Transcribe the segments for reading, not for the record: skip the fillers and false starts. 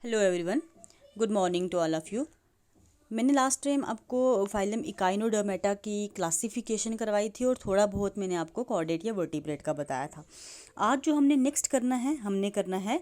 Hello everyone, good morning to all of you. मैंने last time आपको phylum echinodermata की classification करवाई थी और थोड़ा बहुत मैंने आपको कॉर्डेट या वर्टिब्रेट का बताया था। आज जो हमने नेक्स्ट करना है, हमने करना है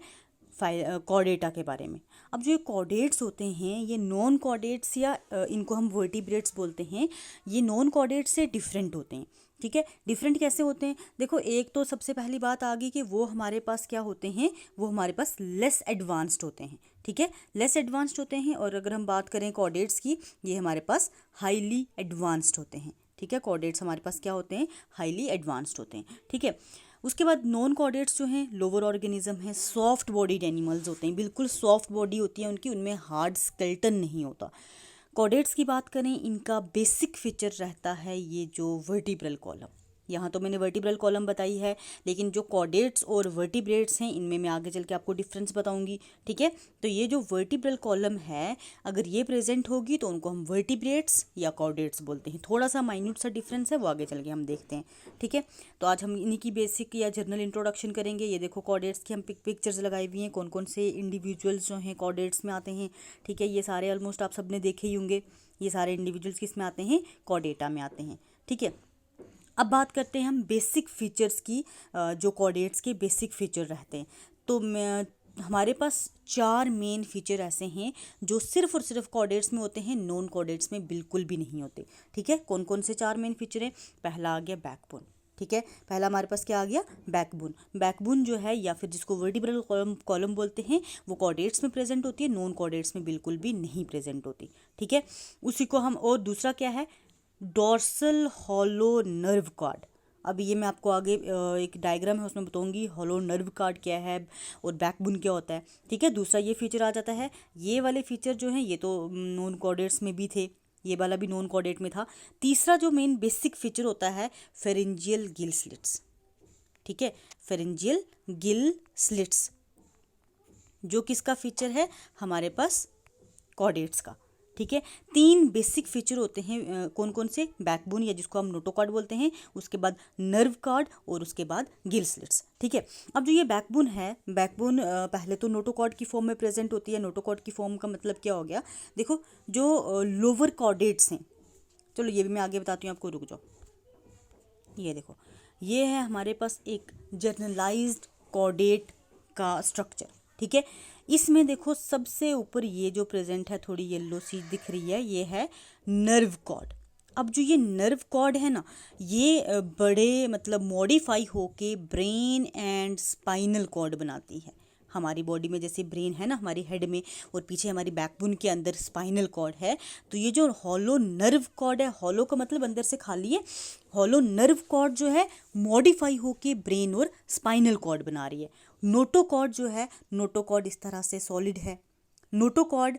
कॉर्डेटा के बारे में। अब जो ये कॉर्डेट्स होते हैं, ये नॉन कॉर्डेट्स या इनको हम वर्टिब्रेट्स बोलते हैं, ये नॉन कॉर्डेट्स से डिफरेंट होते हैं। ठीक है, डिफरेंट कैसे होते हैं? देखो, एक तो सबसे पहली बात आ गई कि वो हमारे पास क्या होते हैं, वो हमारे पास लेस एडवांस्ड होते हैं। ठीक है, लेस एडवांस्ड होते हैं। और अगर हम बात करें कॉर्डेट्स की, ये हमारे पास हाईली एडवांस्ड होते हैं। ठीक है, कॉर्डेट्स हमारे पास क्या होते हैं? हाईली एडवांस्ड होते हैं। ठीक है, उसके बाद नॉन कॉर्डेट्स जो हैं लोअर ऑर्गेनिज्म हैं, सॉफ्ट बॉडीड एनिमल्स होते हैं, बिल्कुल सॉफ्ट बॉडी होती है उनकी, उनमें हार्ड स्केल्टन नहीं होता। कॉर्डेट्स की बात करें, इनका बेसिक फीचर रहता है ये जो वर्टिब्रल कॉलम। यहाँ तो मैंने वर्टिब्रल कॉलम बताई है, लेकिन जो कॉर्डेट्स और वर्टिब्रेट्स हैं इनमें मैं आगे चल के आपको डिफरेंस बताऊंगी। ठीक है, तो ये जो वर्टिब्रल कॉलम है, अगर ये प्रेजेंट होगी तो उनको हम वर्टिब्रेट्स या कॉर्डेट्स बोलते हैं। थोड़ा सा माइन्यूट सा डिफरेंस है, वो आगे चल के हम देखते हैं। ठीक है, तो आज हम इन्हीं की बेसिक या जर्नल इंट्रोडक्शन करेंगे। ये देखो, कॉर्डेट्स की हम पिक्चर्स लगाई हुई हैं, कौन कौन से इंडिविजुअल्स जो हैं कॉर्डेट्स में आते हैं। ठीक है, ये सारे ऑलमोस्ट आप सबने देखे ही होंगे। ये सारे इंडिविजुअल्स किस में आते हैं? कॉर्डेटा में आते हैं। ठीक है, अब बात करते हैं हम बेसिक फीचर्स की। जो कॉर्डेट्स के बेसिक फीचर रहते हैं, तो हमारे पास 4 मेन फीचर ऐसे हैं जो सिर्फ और सिर्फ कॉर्डेट्स में होते हैं, नॉन कॉर्डेट्स में बिल्कुल भी नहीं होते। ठीक है, कौन कौन से 4 मेन फीचर हैं? पहला आ गया बैकबोन। ठीक है, पहला हमारे पास क्या आ गया? बैकबोन। बैकबोन जो है, या फिर जिसको वर्टिब्रल कॉलम बोलते हैं, वो कॉर्डेट्स में प्रेजेंट होती है, नॉन कॉर्डेट्स में बिल्कुल भी नहीं प्रेजेंट होती। ठीक है, उसी को हम, और दूसरा क्या है? Dorsal hollow nerve cord. अब ये मैं आपको आगे एक डायग्राम है उसमें बताऊंगी हॉलो नर्व कॉर्ड क्या है और बैकबोन क्या होता है। ठीक है, दूसरा ये फीचर आ जाता है। ये वाले फीचर जो हैं ये तो नॉन कॉर्डेट्स में भी थे, ये वाला भी नॉन कॉर्डेट में था। तीसरा जो मेन बेसिक फीचर होता है, फेरेंजियल गिल स्लिट्स। ठीक है, फेरेंजियल गिल स्लिट्स जो किसका फीचर है? हमारे पास कॉर्डेट्स का। ठीक है, 3 बेसिक फीचर होते हैं। कौन कौन से? बैकबोन या जिसको हम नोटोकॉर्ड बोलते हैं, उसके बाद नर्व कॉर्ड और उसके बाद गिल स्लिट्स। ठीक है, अब जो ये बैकबोन है, बैकबोन पहले तो नोटोकॉर्ड की फॉर्म में प्रेजेंट होती है। नोटोकॉर्ड की फॉर्म का मतलब क्या हो गया? देखो, जो लोअर कॉर्डेट्स हैं, चलो ये भी मैं आगे बताती हूँ आपको, रुक जाओ। ये देखो, ये है हमारे पास एक जर्नलाइज्ड कॉर्डेट का स्ट्रक्चर। ठीक है, इसमें देखो सबसे ऊपर ये जो प्रेजेंट है, थोड़ी येलो सी दिख रही है, ये है नर्व कॉर्ड। अब जो ये नर्व कॉर्ड है ना, ये बड़े मतलब मॉडिफाई होके ब्रेन एंड स्पाइनल कॉर्ड बनाती है। हमारी बॉडी में जैसे ब्रेन है ना हमारी हेड में, और पीछे हमारी बैकबोन के अंदर स्पाइनल कॉर्ड है, तो ये जो हॉलो नर्व कॉर्ड है, हॉलो का मतलब अंदर से खाली है, हॉलो नर्व कॉर्ड जो है मॉडिफाई होके ब्रेन और स्पाइनल कॉर्ड बना रही है। नोटोकॉर्ड जो है, नोटोकॉर्ड इस तरह से सॉलिड है। नोटोकॉर्ड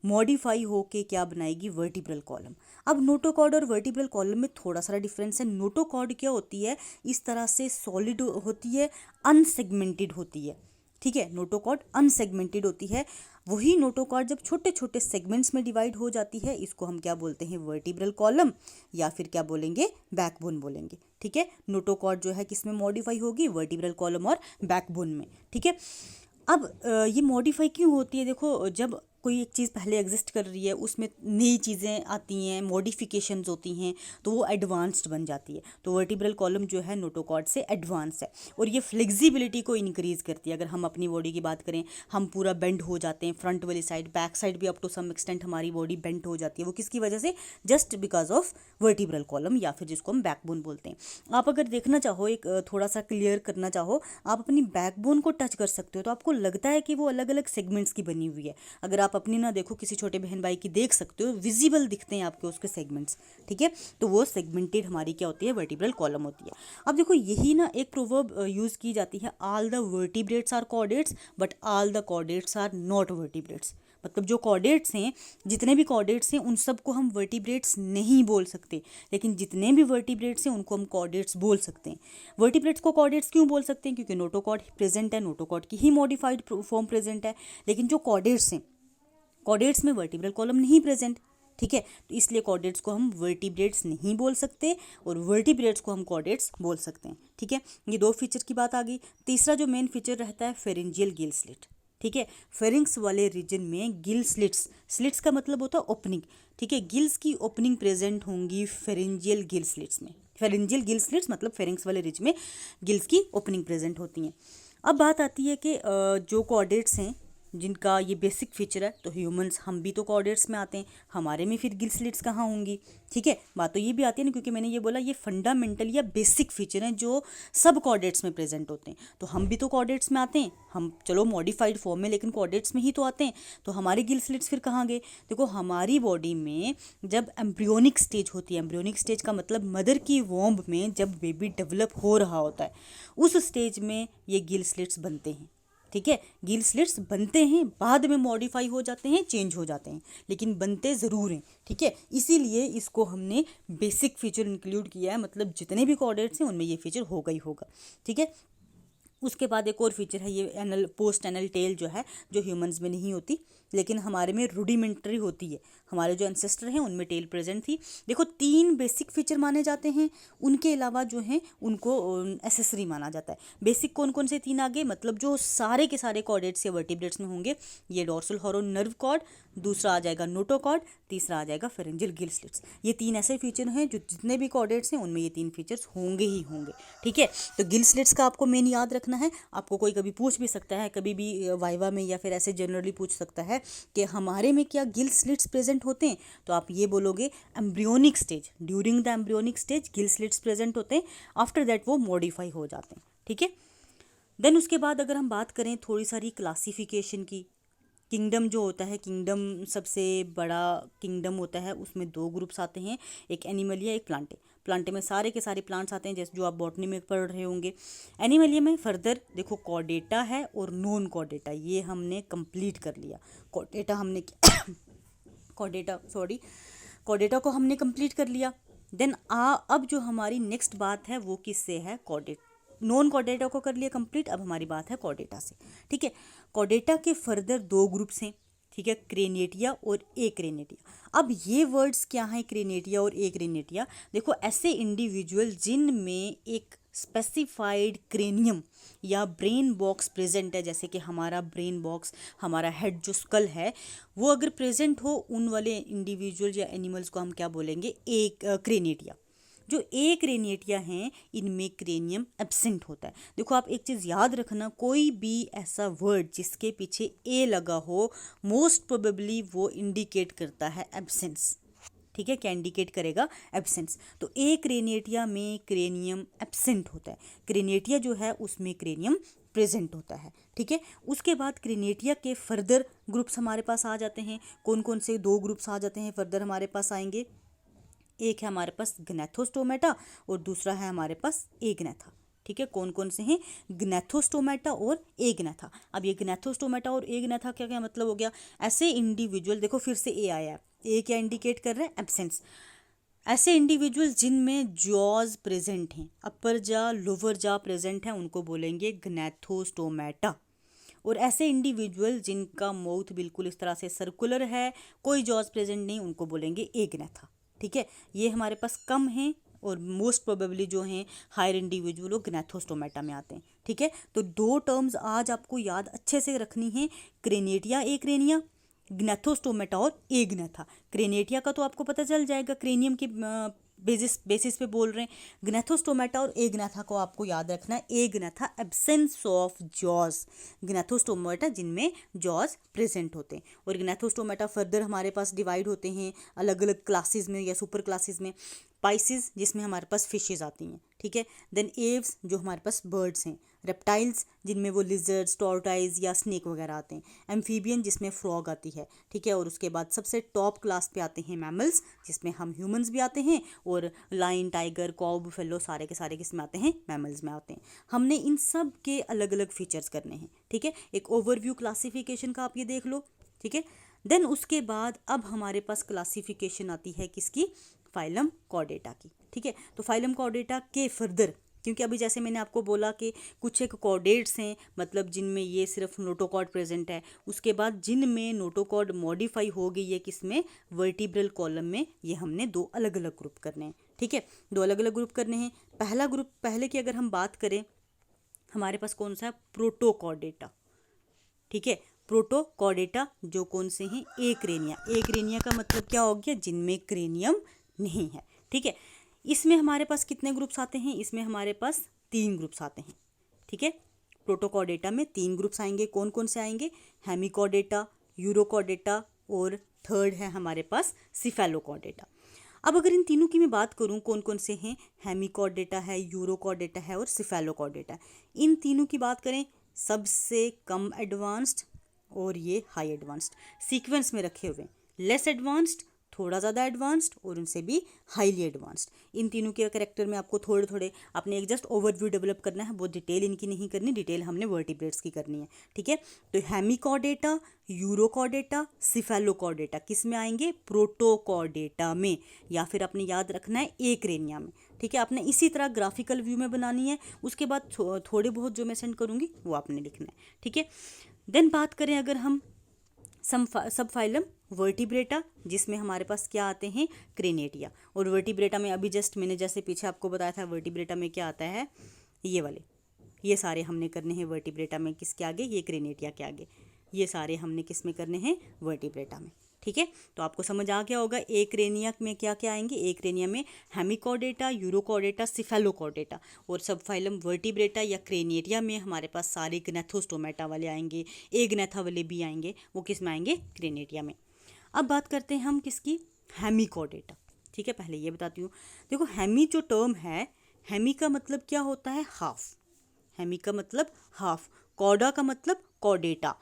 मॉडिफाई होके क्या बनाएगी? Vertebral column. अब नोटोकॉर्ड और वर्टिब्रल कॉलम में थोड़ा सा डिफरेंस है। नोटोकॉर्ड क्या होती है? इस तरह से सॉलिड होती है, अनसेगमेंटेड होती है। ठीक है, नोटोकॉर्ड अनसेगमेंटेड होती है। वही नोटोकॉर्ड जब छोटे छोटे सेगमेंट्स में डिवाइड हो जाती है, इसको हम क्या बोलते हैं? वर्टिब्रल कॉलम, या फिर क्या बोलेंगे? बैकबोन बोलेंगे। ठीक है, नोटोकॉर्ड जो है किस में मॉडिफाई होगी? वर्टिब्रल कॉलम और बैकबोन में। ठीक है, अब ये मॉडिफाई क्यों होती है? देखो, जब कोई एक चीज़ पहले एग्जिस्ट कर रही है, उसमें नई चीज़ें आती हैं, मॉडिफिकेशंस होती हैं, तो वो एडवांस्ड बन जाती है। तो वर्टिब्रल कॉलम जो है नोटोकॉर्ड से एडवांस है, और ये फ्लेक्सिबिलिटी को इंक्रीज़ करती है। अगर हम अपनी बॉडी की बात करें, हम पूरा बेंड हो जाते हैं, फ्रंट वाली साइड, बैक साइड भी अप टू सम एक्सटेंट हमारी बॉडी बेंड हो जाती है। वो किसकी वजह से? Just because of vertebral column, या फिर जिसको हम बैकबोन बोलते हैं। आप अगर देखना चाहो, एक थोड़ा सा क्लियर करना चाहो, आप अपनी बैकबोन को टच कर सकते हो, तो आपको लगता है कि वो अलग अलग सेगमेंट्स की बनी हुई है। अगर आप अपनी ना देखो, किसी छोटे बहन भाई की देख सकते हो, विजिबल दिखते हैं आपके उसके सेगमेंट्स। ठीक है, तो वो सेगमेंटेड हमारी क्या होती है? वर्टिब्रल कॉलम होती है। अब देखो, यही ना एक प्रोवर्ब यूज़ की जाती है, all the vertebrates are chordates but all the chordates are not vertebrates. मतलब जो कॉर्डेट्स हैं, जितने भी कॉर्डेट्स हैं, उन सबको हम वर्टिब्रेट्स नहीं बोल सकते, लेकिन जितने भी वर्टिब्रेट्स हैं उनको हम कॉर्डेट्स बोल सकते हैं। वर्टिब्रेट्स को कॉर्डेट्स क्यों बोल सकते हैं? क्योंकि नोटोकॉर्ड प्रेजेंट है, नोटोकॉर्ड की ही मॉडिफाइड फॉर्म प्रेजेंट है। लेकिन जो कॉर्डेट्स हैं, कॉर्डेट्स में वर्टिब्रल कॉलम नहीं प्रेजेंट। ठीक है, तो इसलिए कॉर्डेट्स को हम वर्टिब्रेट्स नहीं बोल सकते, और वर्टिब्रेट्स को हम कॉर्डेट्स बोल सकते हैं। ठीक है, ये 2 फीचर की बात आ गई। तीसरा जो मेन फीचर रहता है, फेरेंजियल गिल स्लिट। ठीक है। फेरिंक्स वाले रीजन में गिल स्लिट्स, स्लिट्स का मतलब होता है ओपनिंग, ठीक है, गिल्स की ओपनिंग प्रेजेंट होंगी फेरेंजियल गिल स्लिट्स में। फेरेंजियल गिल स्लिट्स मतलब फेरिंक्स वाले रीजन में गिल्स की ओपनिंग प्रेजेंट होती हैं। अब बात आती है कि जो कॉर्डेट्स हैं जिनका ये बेसिक फीचर है, तो ह्यूमंस हम भी तो कॉर्डेट्स में आते हैं, हमारे में फिर गिल स्लिट्स कहाँ होंगी, ठीक है। बात तो ये भी आती है ना, क्योंकि मैंने ये बोला ये फंडामेंटल या बेसिक फीचर हैं जो सब कॉर्डेट्स में प्रेजेंट होते हैं, तो हम भी तो कॉर्डेट्स में आते हैं, हम चलो मॉडिफाइड फॉर्म में लेकिन कॉर्डेट्स में ही तो आते हैं, तो हमारे गिल स्लिट्स फिर कहाँ गए। देखो हमारी बॉडी में जब एम्ब्रियोनिक स्टेज होती है, एम्ब्रियोनिक स्टेज का मतलब मदर की वॉम्ब में जब बेबी डेवलप हो रहा होता है, उस स्टेज में ये गिल स्लिट्स बनते हैं, ठीक है। गिल स्लिट्स बनते हैं, बाद में मॉडिफाई हो जाते हैं, चेंज हो जाते हैं, लेकिन बनते ज़रूर हैं, ठीक है। इसीलिए इसको हमने बेसिक फीचर इंक्लूड किया है, मतलब जितने भी कॉर्डेट्स हैं उनमें ये फीचर होगा ही होगा, ठीक है। उसके बाद एक और फीचर है ये एनल, पोस्ट एनल टेल जो है, जो ह्यूमंस में नहीं होती लेकिन हमारे में रूडिमेंट्री होती है, हमारे जो एंसेस्टर हैं उनमें टेल प्रेजेंट थी। देखो 3 बेसिक फीचर माने जाते हैं, उनके अलावा जो हैं उनको एसेसरी माना जाता है। बेसिक कौन कौन से 3 आगे, मतलब जो सारे के सारे कॉर्डेट्स या वर्टिब्रेट्स में होंगे, ये डोर्सल हॉर्न नर्व कॉर्ड, दूसरा आ जाएगा नोटोकॉर्ड, तीसरा आ जाएगा फेरेंजियल गिल स्लिट्स। ये 3 ऐसे फीचर हैं जो जितने भी कॉर्डेट्स हैं उनमें ये 3 फीचर्स होंगे ही होंगे, ठीक है। तो गिल स्लिट्स का आपको मेन याद रखना है, आपको कोई कभी पूछ भी सकता है, कभी भी वाइवा में या फिर ऐसे जनरली पूछ सकता है कि हमारे में क्या गिल स्लिट्स प्रेजेंट होते हैं, तो आप ये बोलोगे embryonic stage, during the embryonic stage gill slits present होते हैं, आफ्टर दैट वो मॉडिफाई हो जाते हैं, ठीक है। देन उसके बाद अगर हम बात करें थोड़ी सारी क्लासिफिकेशन की, किंगडम जो होता है, किंगडम सबसे बड़ा किंगडम होता है, उसमें 2 ग्रुप्स आते हैं, एक एनिमलिया एक प्लांटे। प्लांटे में सारे के सारे प्लांट्स आते हैं, जैसे जो आप बॉटनी में पढ़ रहे होंगे। एनिमलिया में फर्दर देखो कॉर्डेटा है और नॉन कॉर्डेटा, ये हमने कंप्लीट कर लिया। कॉर्डेटा हमने कॉर्डेटा को हमने कंप्लीट कर लिया। देन अब जो हमारी नेक्स्ट बात है वो किससे है, कॉर्डेट, नॉन कॉर्डेटा को कर लिया कंप्लीट, अब हमारी बात है कॉर्डेटा से, ठीक है। कॉर्डेटा के फर्दर 2 ग्रुप्स हैं, ठीक है, क्रेनेटिया और एक्रेनेटिया। अब ये वर्ड्स क्या हैं, क्रेनेटिया और एक्रेनेटिया, देखो ऐसे इंडिविजुअल जिनमें एक स्पेसिफाइड क्रेनियम या ब्रेन बॉक्स प्रेजेंट है, जैसे कि हमारा ब्रेन बॉक्स, हमारा हेड जो स्कल है वो अगर प्रेजेंट हो, उन वाले इंडिविजुअल या एनिमल्स को हम क्या बोलेंगे, एक क्रेनेटिया। जो एक क्रेनेटिया हैं इनमें क्रेनियम एब्सेंट होता है। देखो आप एक चीज़ याद रखना, कोई भी ऐसा वर्ड जिसके पीछे ए लगा हो, मोस्ट प्रोबेबली वो इंडिकेट करता है एब्सेंस, ठीक है, क्या इंडिकेट करेगा, एब्सेंस। तो ए क्रेनेटिया में क्रेनियम एब्सेंट होता है, क्रेनेटिया जो है उसमें क्रेनियम प्रेजेंट होता है, ठीक है। उसके बाद क्रेनेटिया के फर्दर ग्रुप्स हमारे पास आ जाते हैं, कौन कौन से 2 ग्रुप्स आ जाते हैं फर्दर हमारे पास आएंगे, एक है हमारे पास ग्नैथोस्टोमेटा और दूसरा है हमारे पास एग्नेथा, ठीक है। कौन कौन से हैं, ग्नैथोस्टोमेटा और एग्नेथा। अब ये ग्नैथोस्टोमेटा और एग्नेथा क्या क्या मतलब हो गया, ऐसे इंडिविजुअल, देखो फिर से ए आया, ए क्या इंडिकेट कर रहे हैं, एब्सेंस। ऐसे इंडिविजुअल जिनमें जॉज प्रेजेंट हैं, अपर जा लोअर जा प्रेजेंट है, उनको बोलेंगे ग्नैथोस्टोमेटा। और ऐसे इंडिविजुअल जिनका माउथ बिल्कुल इस तरह से सर्कुलर है, कोई जॉज प्रेजेंट नहीं, उनको बोलेंगे एग्नेथा, ठीक है। ये हमारे पास कम हैं और मोस्ट प्रोबेबली जो हैं हायर इंडिविजुअल वो ग्नैथोस्टोमेटा में आते हैं, ठीक है। तो 2 टर्म्स आज आपको याद अच्छे से रखनी है, क्रेनेटिया एक्रेनिया, ग्नैथोस्टोमेटा और एग्नेथा। क्रेनेटिया का तो आपको पता चल जाएगा, क्रेनियम की बेसिस पे बोल रहे हैं। ग्नैथोस्टोमेटा और एग्नेथा को आपको याद रखना है, Agnatha absence of jaws, Gnathostomata जिनमें जॉज प्रेजेंट होते हैं। और ग्नैथोस्टोमेटा फर्दर हमारे पास डिवाइड होते हैं अलग अलग क्लासेस में या सुपर क्लासेस में। पाइसिस जिसमें हमारे पास फिशेज आती हैं, ठीक है। देन एव्स जो हमारे पास बर्ड्स हैं, रेप्टाइल्स जिनमें वो लिजर्ड्स, टॉर्टाइज या स्नेक वगैरह आते हैं, एम्फीबियन जिसमें फ्रॉग आती है, ठीक है। और उसके बाद सबसे टॉप क्लास पे आते हैं मैमल्स, जिसमें हम ह्यूमंस भी आते हैं, और लाइन, टाइगर, कॉव, बुफेलो सारे के सारे किस में आते हैं, मैमल्स में आते हैं। हमने इन सब के अलग अलग फीचर्स करने हैं, ठीक है। एक ओवरव्यू क्लासिफिकेशन का आप ये देख लो, ठीक है। देन उसके बाद अब हमारे पास क्लासिफिकेशन आती है किसकी, फाइलम कॉर्डेटा की, ठीक है। तो फाइलम कॉर्डेटा के फर्दर, क्योंकि अभी जैसे मैंने आपको बोला कि कुछ एक कॉर्डेट्स हैं, मतलब जिनमें ये सिर्फ नोटोकॉर्ड प्रेजेंट है, उसके बाद जिनमें नोटोकॉर्ड मॉडिफाई हो गई है किसमें, वर्टिब्रल कॉलम में, ये हमने 2 अलग अलग ग्रुप करने हैं, ठीक है। 2 अलग अलग ग्रुप करने हैं। पहला ग्रुप, पहले की अगर हम बात करें, हमारे पास कौन सा है, प्रोटोकॉर्डेटा, ठीक है। प्रोटोकॉर्डेटा जो कौन से हैं, एक्रेनिया। एक्रेनिया का मतलब क्या हो गया, जिनमें क्रेनियम नहीं है, ठीक है। इसमें हमारे पास कितने ग्रुप्स आते हैं, इसमें हमारे पास 3 ग्रुप्स आते हैं, ठीक है। प्रोटोकॉर्डेटा में 3 ग्रुप्स आएंगे, कौन कौन से आएंगे, हेमिकॉर्डेटा, यूरोकॉर्डेटा और थर्ड है हमारे पास सिफेलोकॉर्डेटा। अब अगर इन तीनों की मैं बात करूं कौन कौन से हैं, हेमिकॉर्डेटा है, यूरोकॉर्डेटा है और सिफेलोकॉर्डेटा। इन तीनों की बात करें, सबसे कम एडवांस्ड और ये हाई एडवांस्ड सीक्वेंस में रखे हुए, लेस एडवांस्ड, थोड़ा ज़्यादा एडवांस्ड और उनसे भी हाईली एडवांस्ड। इन तीनों के कैरेक्टर में आपको थोड़े थोड़े अपने एक जस्ट ओवरव्यू डेवलप करना है, बहुत डिटेल इनकी नहीं करनी, डिटेल हमने वर्टिब्रेट्स की करनी है, ठीक है। तो हेमिकॉर्डेटा, यूरोकॉर्डेटा, सिफेलोकॉर्डेटा किस में आएंगे, प्रोटोकॉर्डेटा में, या फिर आपने याद रखना है एक्रेनिया में, ठीक है। आपने इसी तरह ग्राफिकल व्यू में बनानी है, उसके बाद थोड़े बहुत जो मैं सेंड करूँगी वो आपने लिखना है, ठीक है। देन बात करें अगर हम सब फाइलम वर्टिब्रेटा, जिसमें हमारे पास क्या आते हैं, क्रेनेटिया। और वर्टिब्रेटा में अभी जस्ट मैंने जैसे पीछे आपको बताया था, वर्टिब्रेटा में क्या आता है, ये वाले, ये सारे हमने करने हैं वर्टिब्रेटा में, किसके आगे, ये क्रेनेटिया के आगे, ये सारे हमने किस में करने हैं, वर्टिब्रेटा में, ठीक है। तो आपको समझ आ गया होगा एक्रेनिया में क्या क्या आएंगे, एक्रेनिया में हेमिकॉर्डेटा, यूरोकॉर्डेटा, सिफेलोकॉर्डेटा, और सब फाइलम वर्टिब्रेटा या क्रेनेटिया में हमारे पास सारे ग्नेथोस्टोमेटा वाले आएंगे, एग्नेथा वाले भी आएंगे, वो किस में आएंगे, क्रेनेटिया में। अब बात करते हैं हम किसकी, हेमिकॉर्डेटा, ठीक है। पहले ये बताती हूँ, देखो हेमी जो टर्म है, हेमी का मतलब क्या होता है, हाफ, हेमी का मतलब हाफ, कॉर्डा का मतलब कॉर्डेटा।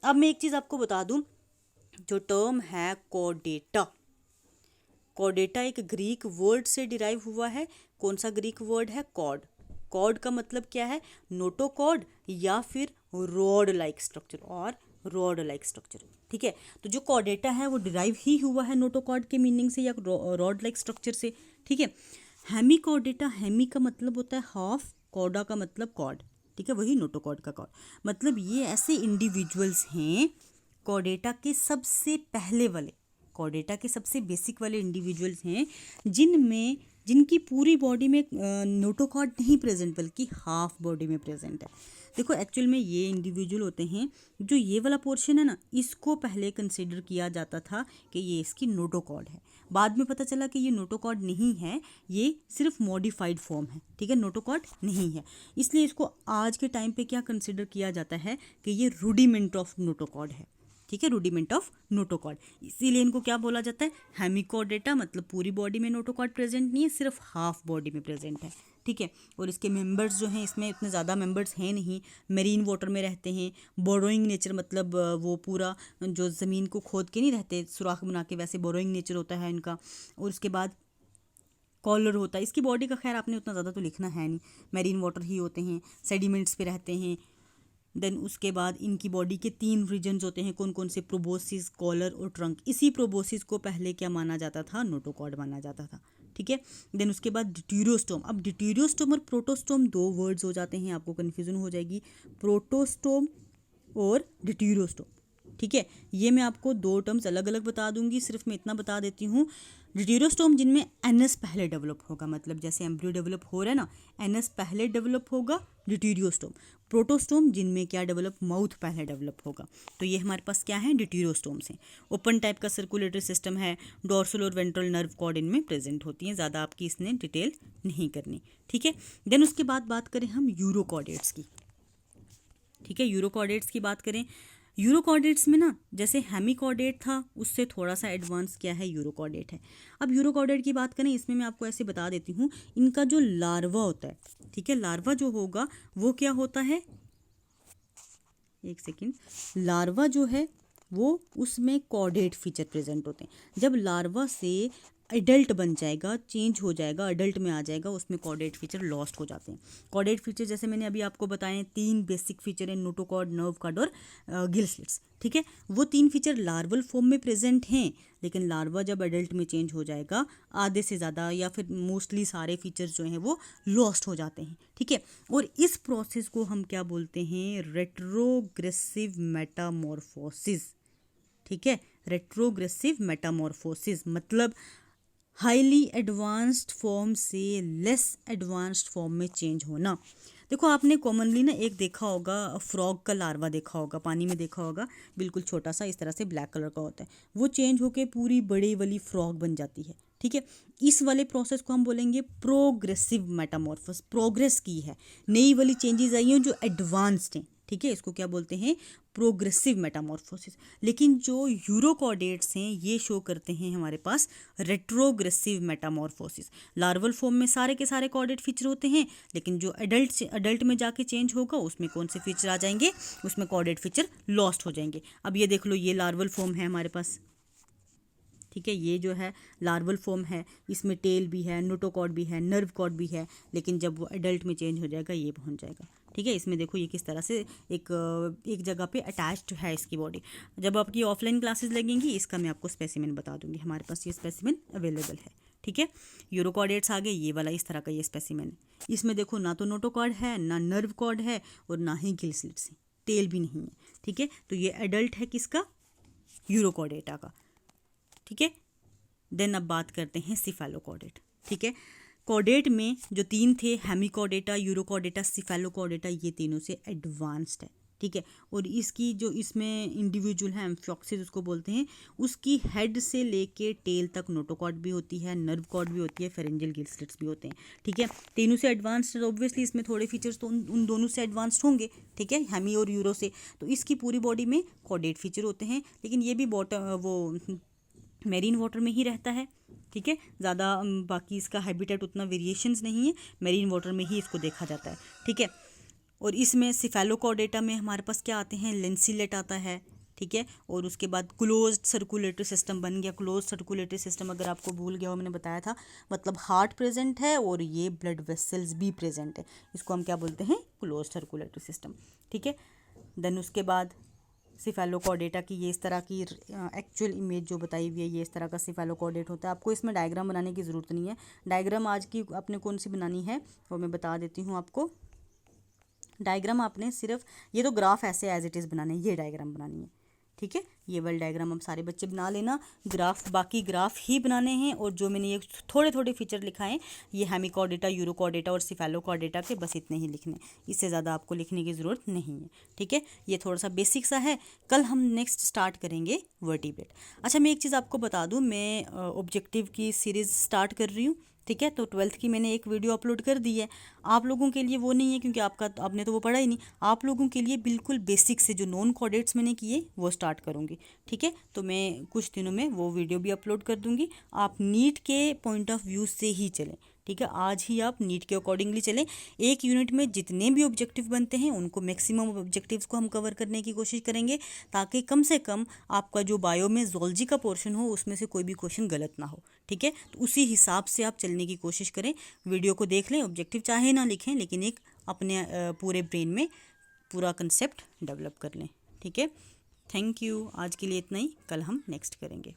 अब मैं एक चीज़ आपको बता दूं, जो टर्म है कॉर्डेटा, कॉर्डेटा एक ग्रीक वर्ड से डिराइव हुआ है, कौन सा ग्रीक वर्ड है, कॉर्ड। कॉर्ड का मतलब क्या है, नोटोकॉर्ड या फिर रॉड लाइक स्ट्रक्चर, और रॉड लाइक स्ट्रक्चर, ठीक है। तो जो कॉर्डेटा है वो डिराइव ही हुआ है नोटोकॉर्ड के मीनिंग से या रॉड लाइक स्ट्रक्चर से, ठीक है। हेमिकॉर्डेटा, हेमी का मतलब होता है हाफ, कॉर्डा का मतलब कॉर्ड, ठीक है, वही नोटोकॉर्ड का कॉर्ड, मतलब ये ऐसे इंडिविजुअल्स हैं, कॉर्डेटा के सबसे पहले वाले, कॉर्डेटा के सबसे बेसिक वाले इंडिविजुअल्स हैं, जिनकी पूरी बॉडी में नोटोकॉर्ड नहीं प्रेजेंट बल्कि हाफ बॉडी में प्रेजेंट है। देखो एक्चुअल में ये इंडिविजुअल होते हैं, जो ये वाला पोर्शन है ना, इसको पहले कंसिडर किया जाता था कि ये इसकी नोटोकॉर्ड है, बाद में पता चला कि ये नोटोकॉर्ड नहीं है, ये सिर्फ मॉडिफाइड फॉर्म है, ठीक है, नोटोकॉर्ड नहीं है, इसलिए इसको आज के टाइम पे क्या कंसिडर किया जाता है कि ये रूडिमेंट ऑफ नोटोकॉर्ड है, ठीक है, रूडिमेंट ऑफ नोटोकॉर्ड। इसीलिए इनको क्या बोला जाता है, हेमिकॉर्डेटा, मतलब पूरी बॉडी में नोटोकॉर्ड प्रेजेंट नहीं है, सिर्फ हाफ बॉडी में प्रेजेंट है, ठीक है। और इसके मेंबर्स जो हैं, इसमें इतने ज़्यादा मेंबर्स हैं नहीं, मेरीन वाटर में रहते हैं, बोरोइंग नेचर, मतलब वो पूरा जो ज़मीन को खोद के नहीं रहते सुराख बना के, वैसे बोरोइंग नेचर होता है इनका। और उसके बाद कॉलर होता है, इसकी बॉडी का खैर आपने उतना ज़्यादा तो लिखना है नहीं, मेरीन वाटर ही होते हैं, सेडिमेंट्स पे रहते हैं। देन उसके बाद इनकी बॉडी के 3 रीजन्स होते हैं, कौन कौन से, प्रोबोसिस, कॉलर और ट्रंक। इसी प्रोबोसिस को पहले क्या माना जाता था, नोटोकॉर्ड माना जाता था, ठीक है। देन उसके बाद डिट्यूरोस्टोम। अब डिट्यूरोस्टोम और प्रोटोस्टोम 2 वर्ड्स हो जाते हैं, आपको कन्फ्यूजन हो जाएगी, प्रोटोस्टोम और डिट्यूरोस्टोम, ठीक है। ये मैं आपको 2 टर्म्स अलग अलग बता दूंगी, सिर्फ मैं इतना बता देती हूँ, डिट्यूरोस्टोम जिनमें एनस पहले डेवलप होगा, मतलब जैसे एम्ब्रियो डेवलप हो रहा है ना, एनस पहले डेवलप होगा, डिट्यूरोस्टोम। प्रोटोस्टोम जिनमें क्या डेवलप, माउथ पहले डेवलप होगा। तो ये हमारे पास क्या है, डिट्यूरोस्टोम्स हैं। ओपन टाइप का सर्कुलेटरी सिस्टम है, डोर्सल और वेंट्रल नर्व कॉर्ड इनमें प्रेजेंट होती हैं, ज़्यादा आपकी इसने डिटेल नहीं करनी, ठीक है। देन उसके बाद बात करें हम यूरोकॉर्डेट्स की, ठीक है। यूरोकॉर्डेट्स की बात करें, यूरोकॉर्डेट्स में ना जैसे हेमिकॉर्डेट था उससे थोड़ा सा एडवांस क्या है, यूरोकॉर्डेट है। अब यूरोकॉर्डेट की बात करें, इसमें मैं आपको ऐसे बता देती हूँ, इनका जो लार्वा होता है, ठीक है, लार्वा जो होगा वो क्या होता है, एक सेकेंड, लार्वा जो है वो उसमें कॉर्डेट फीचर प्रेजेंट होते हैं। जब लार्वा से एडल्ट बन जाएगा, चेंज हो जाएगा, एडल्ट में आ जाएगा, उसमें कॉर्डेट फीचर लॉस्ट हो जाते हैं। कॉर्डेट फीचर जैसे मैंने अभी आपको बताए 3 बेसिक फीचर हैं, नोटोकॉर्ड, नर्व कॉर्ड और गिल स्लिट्स, ठीक है। वो 3 फीचर लार्वल फॉर्म में प्रेजेंट हैं, लेकिन लार्वा जब एडल्ट में चेंज हो जाएगा, आधे से ज़्यादा या फिर मोस्टली सारे फीचर्स जो हैं वो लॉस्ट हो जाते हैं, ठीक है। और इस प्रोसेस को हम क्या बोलते हैं, रेट्रोग्रेसिव मेटामॉर्फोसिस, ठीक है, रेट्रोग्रेसिव मेटामॉर्फोसिस, मतलब हाईली एडवांस्ड फॉर्म से लेस एडवांस्ड फॉर्म में चेंज होना। देखो आपने कॉमनली ना एक देखा होगा, फ्रॉग का लार्वा देखा होगा, पानी में देखा होगा, बिल्कुल छोटा सा इस तरह से ब्लैक कलर का होता है, वो चेंज होके पूरी बड़ी वाली फ्रॉग बन जाती है। ठीक है, इस वाले प्रोसेस को हम बोलेंगे प्रोग्रेसिव मेटामॉर्फोस। प्रोग्रेस की है, नई वाली चेंजेस आई हैं जो एडवांस्ड हैं। ठीक है, इसको क्या बोलते हैं, प्रोग्रेसिव मेटामॉर्फोसिस। लेकिन जो यूरोकॉर्डेट्स हैं ये शो करते हैं हमारे पास रेट्रोग्रेसिव मेटामॉर्फोसिस। लार्वल फॉर्म में सारे के सारे कॉर्डेट फीचर होते हैं, लेकिन जो अडल्ट में जाके चेंज होगा उसमें कौन से फीचर आ जाएंगे, उसमें कॉर्डेट फीचर लॉस्ट हो जाएंगे। अब ये देख लो, ये लार्वल फॉर्म है हमारे पास। ठीक है, ये जो है लार्वल फॉर्म है, इसमें टेल भी है, नोटोकॉर्ड भी है, नर्व कॉर्ड भी है, लेकिन जब वो एडल्ट में चेंज हो जाएगा ये पहुंच जाएगा। ठीक है, इसमें देखो ये किस तरह से एक जगह पे अटैच्ड है इसकी बॉडी। जब आपकी ऑफलाइन क्लासेस लगेंगी इसका मैं आपको स्पेसिमेन बता दूंगी, हमारे पास ये स्पेसिमेन अवेलेबल है। ठीक है, यूरोकॉर्डेट्स आ गए, ये वाला इस तरह का ये स्पेसिमेन है। इसमें देखो ना तो नोटोकॉर्ड है, ना नर्व कॉर्ड है, और ना ही गिल स्लिट्स है, टेल भी नहीं है। ठीक है, तो ये एडल्ट है किसका, यूरोकॉर्डेटा का। ठीक है, देन अब बात करते हैं सिफेलोकॉर्डेट। ठीक है, कॉर्डेट में जो तीन थे, हेमिकॉर्डेटा, यूरोकॉर्डेटा, सिफेलोकॉर्डेटा, ये तीनों से एडवांस्ड है। ठीक है, और इसकी जो इसमें इंडिविजुअल है एम्फियोक्सिस उसको बोलते हैं, उसकी हेड से लेके टेल तक नोटोकॉर्ड भी होती है, नर्व कॉर्ड भी होती है, फेरेंजियल गिल स्लिट्स भी होते हैं। ठीक है, तीनों से एडवांस्ड, ऑब्वियसली इसमें थोड़े फीचर्स तो उन दोनों से एडवांस्ड होंगे। ठीक है, हेमी और यूरो से। तो इसकी पूरी बॉडी में कॉर्डेट फीचर होते हैं, लेकिन ये भी वो मेरीन वाटर में ही रहता है। ठीक है, ज़्यादा बाकी इसका हैबिटेट उतना वेरिएशंस नहीं है, मेरीन वाटर में ही इसको देखा जाता है। ठीक है, और इसमें सिफेलोकॉर्डेटा में हमारे पास क्या आते हैं, लेंसिलेट आता है। ठीक है, और उसके बाद क्लोज्ड सर्कुलेटरी सिस्टम बन गया। क्लोज्ड सर्कुलेटरी सिस्टम अगर आपको भूल गया हो, मैंने बताया था, मतलब हार्ट प्रेजेंट है और ये ब्लड वेसल्स भी प्रेजेंट है, इसको हम क्या बोलते हैं, क्लोज्ड सर्कुलेटरी सिस्टम। ठीक है, देन उसके बाद सिफेलोकॉर्डेटा की ये इस तरह की एक्चुअल इमेज जो बताई हुई है, ये इस तरह का सिफेलोकॉर्डेट होता है। आपको इसमें डायग्राम बनाने की ज़रूरत नहीं है, डायग्राम आज की आपने कौन सी बनानी है वो मैं बता देती हूँ आपको। डायग्राम आपने सिर्फ ये तो ग्राफ ऐसे एज इट इज़ बनाने, ये डायग्राम बनानी है। ठीक है, ये वाला डायग्राम हम सारे बच्चे बना लेना, ग्राफ बाकी ग्राफ ही बनाने हैं, और जो मैंने ये थोड़े थोड़े फीचर लिखाए ये हेमिकॉर्डेटा, यूरोकॉर्डेटा और सिफेलोकॉर्डेटा के, बस इतने ही लिखने, इससे ज़्यादा आपको लिखने की ज़रूरत नहीं है। ठीक है, ये थोड़ा सा बेसिक सा है। कल हम नेक्स्ट स्टार्ट करेंगे वर्टिब्रेट। अच्छा, मैं एक चीज़ आपको बता दूँ, मैं ऑब्जेक्टिव की सीरीज़ स्टार्ट कर रही हूँ। ठीक है, तो 12th की मैंने एक वीडियो अपलोड कर दी है। आप लोगों के लिए वो नहीं है क्योंकि आपने तो वो पढ़ा ही नहीं। आप लोगों के लिए बिल्कुल बेसिक से जो नॉन कॉर्डेट्स मैंने किए वो स्टार्ट करूँगी। ठीक है, तो मैं कुछ दिनों में वो वीडियो भी अपलोड कर दूँगी। आप नीट के पॉइंट ऑफ व्यू से ही चलें। ठीक है, आज ही आप नीट के अकॉर्डिंगली चलें। एक यूनिट में जितने भी ऑब्जेक्टिव बनते हैं उनको मैक्सिमम ऑब्जेक्टिव्स को हम कवर करने की कोशिश करेंगे, ताकि कम से कम आपका जो बायो में जोलॉजी का पोर्शन हो उसमें से कोई भी क्वेश्चन गलत ना हो। ठीक है, तो उसी हिसाब से आप चलने की कोशिश करें। वीडियो को देख लें, ऑब्जेक्टिव चाहे ना लिखें, लेकिन एक अपने पूरे ब्रेन में पूरा कंसेप्ट डेवलप कर लें। ठीक है, थैंक यू। आज के लिए इतना ही, कल हम नेक्स्ट करेंगे।